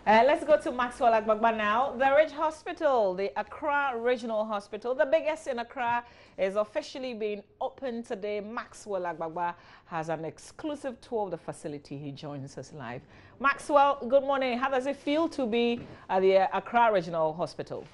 Let's go to Maxwell Agbagba now. The Ridge Hospital, the Accra Regional Hospital, the biggest in Accra, is officially being opened today. Maxwell Agbagba has an exclusive tour of the facility. He joins us live. Maxwell, good morning. How does it feel to be at the Accra Regional Hospital?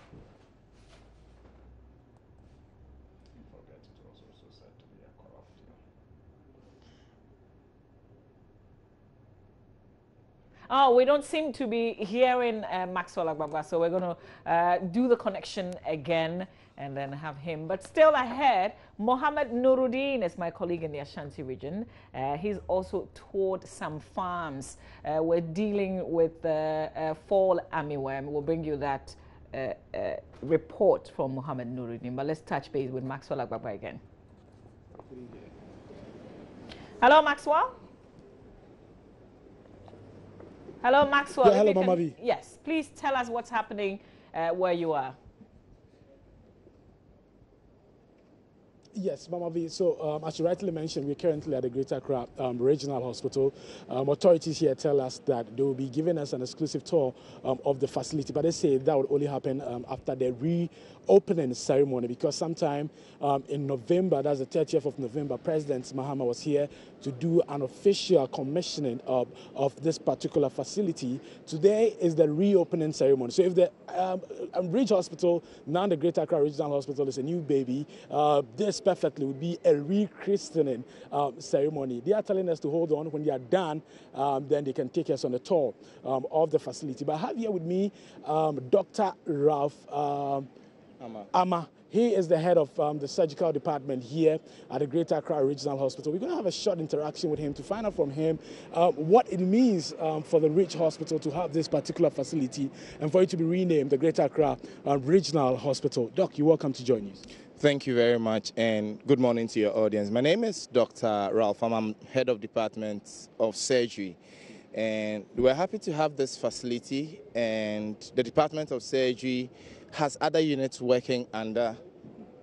Oh, we don't seem to be hearing Maxwell Agbagba, so we're going to do the connection again and then have him. But still ahead, Mohammed Nuruddin is my colleague in the Ashanti region. He's also toured some farms. We're dealing with fall armyworm. We'll bring you that report from Mohammed Nuruddin. But let's touch base with Maxwell Agbagba again. Hello, Maxwell. Hello, Maxwell. Yeah, hello, Mama V. Yes, please tell us what's happening where you are. Yes, Mama V. So, as you rightly mentioned, we're currently at the Greater Accra Regional Hospital. Authorities here tell us that they will be giving us an exclusive tour of the facility, but they say that would only happen after the reopening ceremony, because sometime in November, that's the 30th of November, President Mahama was here to do an official commissioning of this particular facility. Today is the reopening ceremony. So if the Ridge Hospital, now the Greater Accra Regional Hospital, is a new baby, this perfectly would be a rechristening ceremony. They are telling us to hold on. When they are done, then they can take us on a tour of the facility. But I have here with me Dr. Ralph Ama. He is the head of the surgical department here at the Greater Accra Regional Hospital. We're going to have a short interaction with him to find out from him what it means for the Ridge Hospital to have this particular facility and for it to be renamed the Greater Accra Regional Hospital. Doc, you're welcome to join us. Thank you very much, and good morning to your audience. My name is Dr. Ralph. I'm head of Department of Surgery, and we're happy to have this facility, and the Department of Surgery has other units working under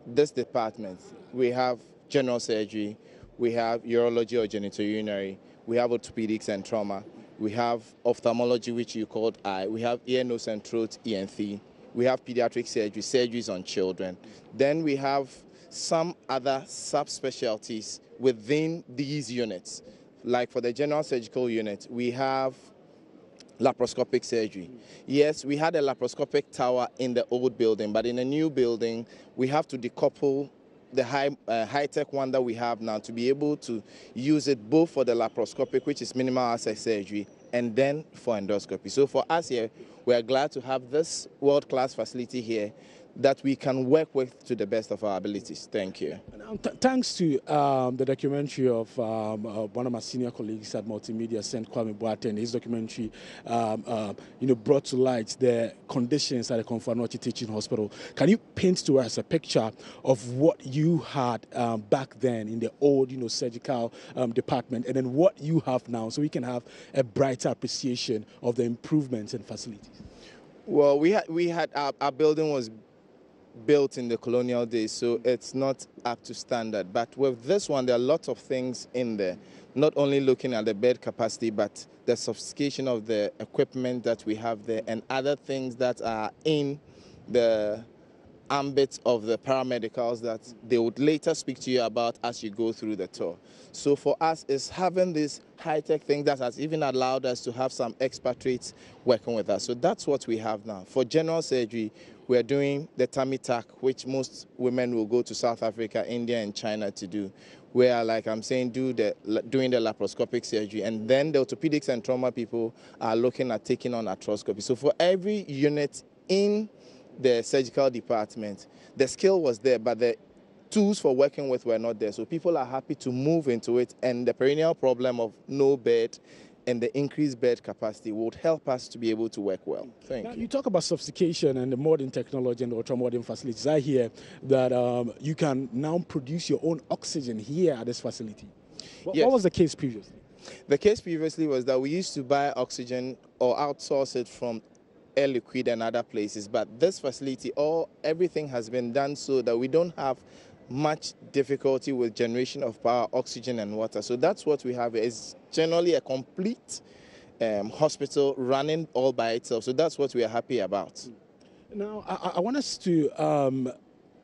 this department. We have general surgery, we have urology or genitourinary, we have orthopedics and trauma, we have ophthalmology, which you called eye, we have ear, nose and throat, ENT, we have pediatric surgery, surgeries on children. Then we have some other subspecialties within these units. Like for the general surgical unit, we have laparoscopic surgery. Yes, we had a laparoscopic tower in the old building, but in a new building, we have to decouple the high-tech one that we have now to be able to use it both for the laparoscopic, which is minimal access surgery, and then for endoscopy. So for us here, we are glad to have this world-class facility here that we can work with to the best of our abilities. Thank you. Thanks to the documentary of one of my senior colleagues at Multimedia, St. Kwame Boateng. His documentary, brought to light the conditions at the Konfanochi Teaching Hospital. Can you paint to us a picture of what you had back then in the old, surgical department, and then what you have now, so we can have a brighter appreciation of the improvements and facilities? Well, we had our building was built in the colonial days, so it's not up to standard. But with this one, there are lots of things in there, not only looking at the bed capacity, but the sophistication of the equipment that we have there and other things that are in the ambit of the paramedicals that they would later speak to you about as you go through the tour. So for us, it's having this high-tech thing that has even allowed us to have some expatriates working with us. So that's what we have now. For general surgery, we are doing the tummy tuck, which most women will go to South Africa, India, and China to do. Where, like I'm saying, doing the laparoscopic surgery. And then the orthopedics and trauma people are looking at taking on arthroscopy. So for every unit in the surgical department, the skill was there, but the tools for working with were not there. So people are happy to move into it, and the perennial problem of no bed and the increased bed capacity would help us to be able to work well. Thank you. You talk about sophistication and the modern technology and the ultra-modern facilities. I hear that you can now produce your own oxygen here at this facility. Yes. What was the case previously? The case previously was that we used to buy oxygen or outsource it from Air Liquide and other places, but this facility, everything has been done so that we don't have much difficulty with generation of power, oxygen and water. So that's what we have. It's generally a complete hospital running all by itself. So that's what we are happy about. Now, I want us to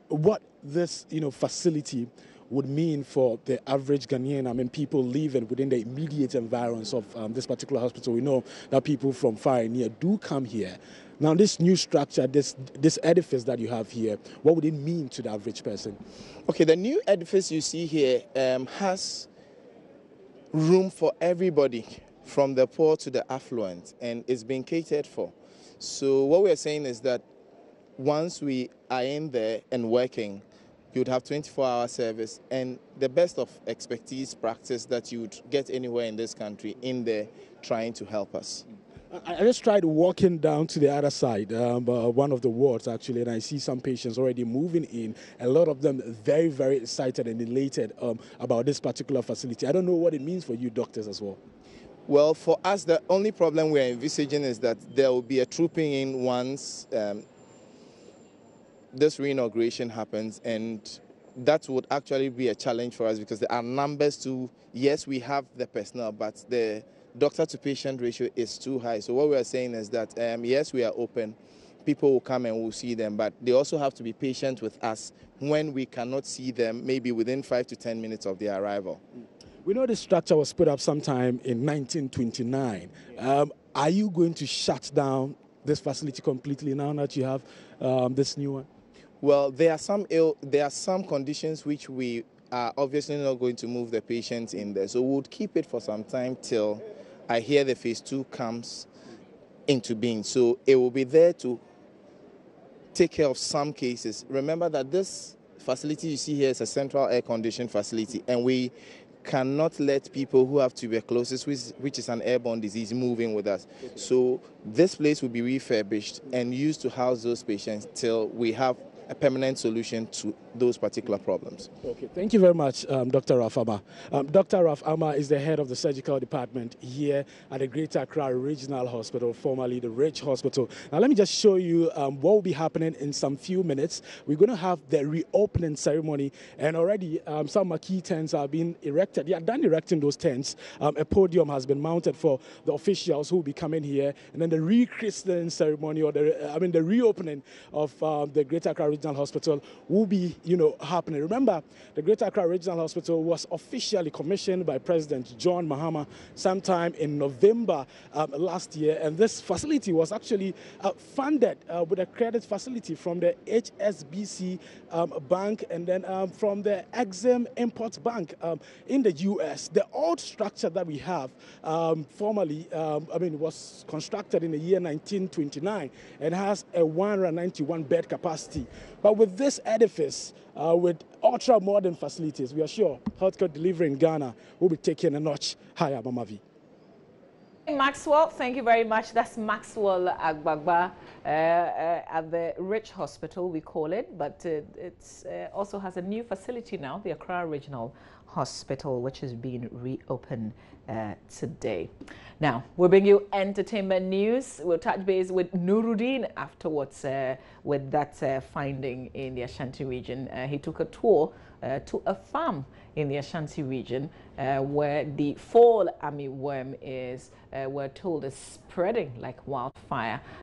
what this facility would mean for the average Ghanaian. I mean, people living within the immediate environs of this particular hospital. We know that people from far and near do come here. Now, this new structure, this edifice that you have here, what would it mean to the average person? Okay, the new edifice you see here has room for everybody, from the poor to the affluent, and it's being catered for. So what we're saying is that once we are in there and working, you'd have 24-hour service and the best of expertise practice that you'd get anywhere in this country in there trying to help us. I just tried walking down to the other side, one of the wards actually, and I see some patients already moving in. A lot of them very, very excited and elated about this particular facility. I don't know what it means for you doctors as well. Well, for us, the only problem we're envisaging is that there will be a trooping in once this reinauguration happens, and that would actually be a challenge for us because there are numbers to, yes, we have the personnel, but the doctor-to-patient ratio is too high. So what we are saying is that, yes, we are open. People will come and we'll see them, but they also have to be patient with us when we cannot see them, maybe within 5 to 10 minutes of their arrival. We know the structure was put up sometime in 1929. Are you going to shut down this facility completely now that you have this new one? Well, there are some conditions which we are obviously not going to move the patients in there. So we'll keep it for some time till I hear the phase 2 comes into being. So it will be there to take care of some cases. Remember that this facility you see here is a central air-conditioned facility, and we cannot let people who have tuberculosis, which is an airborne disease, move in with us. So this place will be refurbished and used to house those patients till we have a permanent solution to those particular problems. Okay, thank you very much, Dr. Ralph Ama. Dr. Ralph Ama is the head of the surgical department here at the Greater Accra Regional Hospital, formerly the Rich Hospital. Now, let me just show you what will be happening in some few minutes. We're going to have the reopening ceremony, and already some marquee tents are being erected. They are done erecting those tents. A podium has been mounted for the officials who will be coming here, and then the rechristening ceremony, or the reopening of the Greater Accra Regional Hospital will be, happening. Remember, the Greater Accra Regional Hospital was officially commissioned by President John Mahama sometime in November last year, and this facility was actually funded with a credit facility from the HSBC Bank and then from the Exim Import Bank in the U.S. The old structure that we have formerly, was constructed in the year 1929 and has a 191 bed capacity. But with this edifice, with ultra-modern facilities, we are sure healthcare delivery in Ghana will be taken a notch higher, Mamavi. Maxwell, thank you very much. That's Maxwell Agbagba at the Rich Hospital, we call it, but it also has a new facility now, the Accra Regional Hospital, which is being reopened today. Now, we'll bring you entertainment news. We'll touch base with Nuruddin afterwards with that finding in the Ashanti region. He took a tour to a farm in the Ashanti region where the fall army worm is, we're told, is spreading like wildfire.